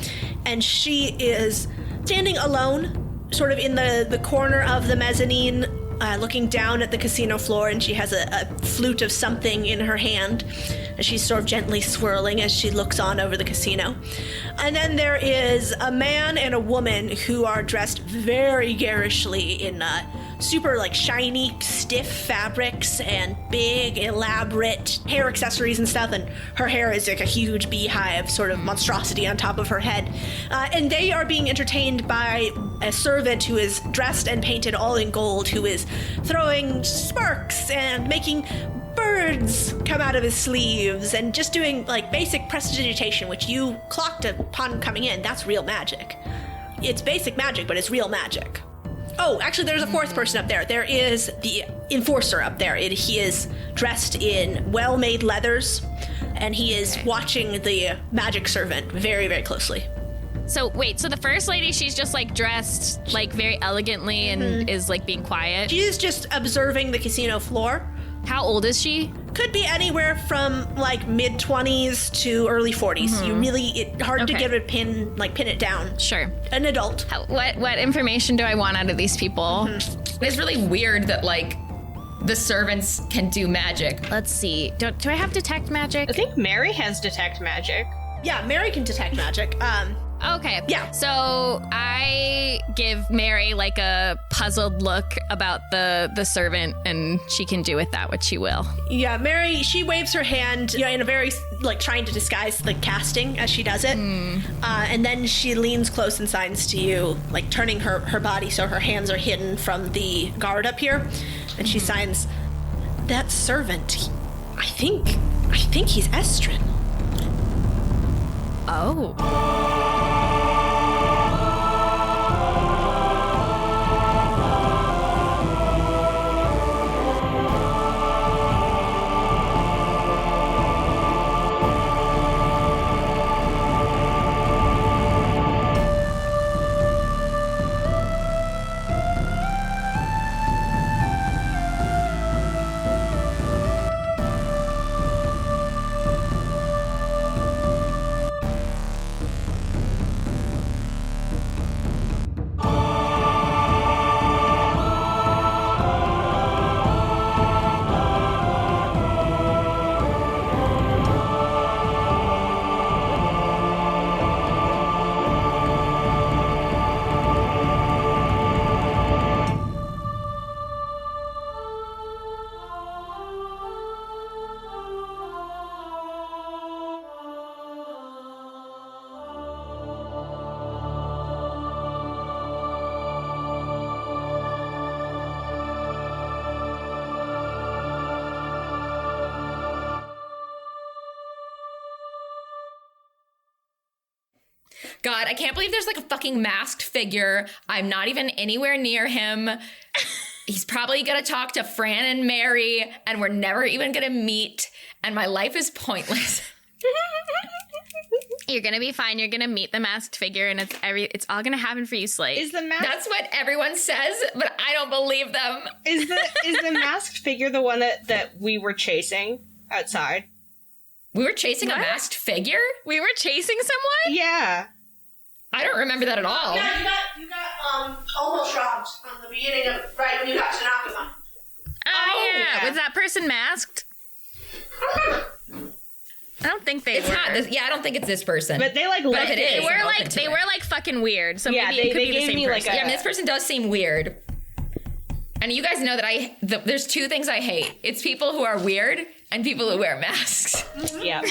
And she is standing alone, sort of in the corner of the mezzanine, looking down at the casino floor, and she has a flute of something in her hand, and she's sort of gently swirling as she looks on over the casino. And then there is a man and a woman who are dressed very garishly in super like shiny, stiff fabrics and big, elaborate hair accessories and stuff, and her hair is like a huge beehive sort of monstrosity on top of her head. And they are being entertained by a servant who is dressed and painted all in gold, who is throwing sparks and making birds come out of his sleeves and just doing like basic prestidigitation, which you clocked upon coming in. That's real magic. It's basic magic, but it's real magic. Oh, actually, there's a 4th person up there. There is the enforcer up there. He is dressed in well-made leathers, and he is watching the magic servant very, very closely. So wait, so the first lady, she's just like dressed like very elegantly and is like being quiet. She is just observing the casino floor. How old is she? Could be anywhere from like mid-20s to early 40s. You really, hard to get pin it down. Sure. An adult. What information do I want out of these people? It's really weird that like the servants can do magic. Let's see. Do I have detect magic? I think Mary has detect magic. Yeah, Mary can detect magic. Okay. Yeah. So I give Mary like a puzzled look about the servant, and she can do with that what she will. Yeah, Mary, she waves her hand, in a very, like, trying to disguise the casting as she does it. And then she leans close and signs to you, like, turning her body so her hands are hidden from the guard up here. And she signs, "That servant, I think he's Estrin." Oh. God, I can't believe there's like a fucking masked figure. I'm not even anywhere near him. He's probably gonna talk to Fran and Mary, and we're never even gonna meet, and my life is pointless. You're gonna be fine. You're gonna meet the masked figure, and it's all gonna happen for you, Slate. Is the mask That's what everyone says, but I don't believe them. is the masked figure the one that we were chasing outside? We were chasing a masked figure? We were chasing someone? Yeah. I don't remember that at all. Yeah, you got almost robbed on the beginning of right when you got to Nakama. Oh, yeah. yeah. Was that person masked? I don't think they It's were. not this. Yeah, I don't think it's this person. But they like But looked if it at is, me. They were like fucking weird. So Yeah, maybe it could they be the gave same me, like, person. a- Yeah, I mean, this person does seem weird. And you guys know that there's two things I hate. It's people who are weird and people who wear masks. Yeah.